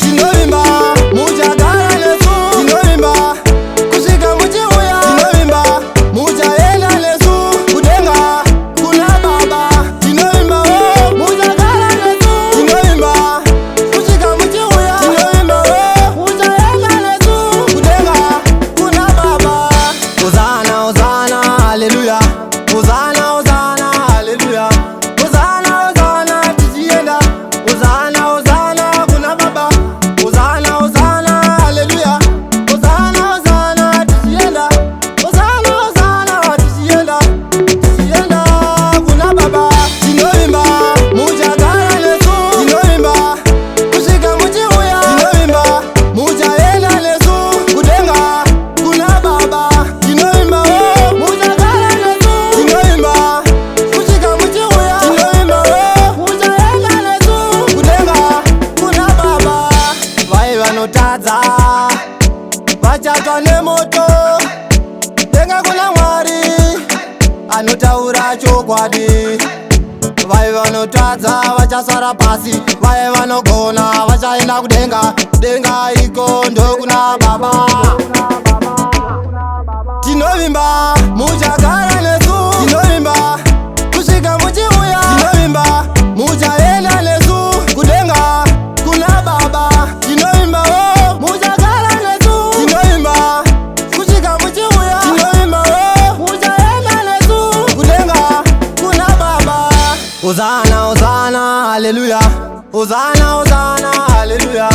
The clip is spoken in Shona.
Tinovimba muchagara nesu, tinovimba kusvika muchiuya, tinovimba muchaenda nesu kudenga kuna Baba. Tinovimba muchagara nesu, tinovimba kusvika muchiuya, tinovimba muchaenda nesu kudenga kuna Baba. Hosana, Hosana, haleluya. Hosana, Hosana, haleluya. Hosana, Hosana, tichienda. Hosana, Hosana, kuna Baba. Hosana, Hosana, haleluya. Hosana, Hosana, tichienda. Hosana, Hosana, tichienda. Tichienda kuna Baba. Tinovimba muchagara nesu, tinovimba kusvika muchiuya, tinovimba muchaenda nesu kudenga kuna Baba. Tinovimba muchagara nesu, tinovimba kusvika muchiuya, tinovimba muchaenda nesu kudenga kuna Baba. Vai vanotadza vachatsva nemoto, denga kuna Mwari anotaura chokwadi. Vai vanotadza vachasara pasi, vai vanogona vachaenda kudenga, denga iko ndokuna Baba. Tinovimba muchagara nesu, tinovimba kusvika muchiuya, tinovimba muchaenda nesu kudenga kuna Baba. Tinovimba muchagara nesu, tinovimba kusvika muchiuya, tinovimba muchaenda nesu kudenga kuna Baba. Hosana, Hosana, haleluya. Hosana, Hosana, haleluya.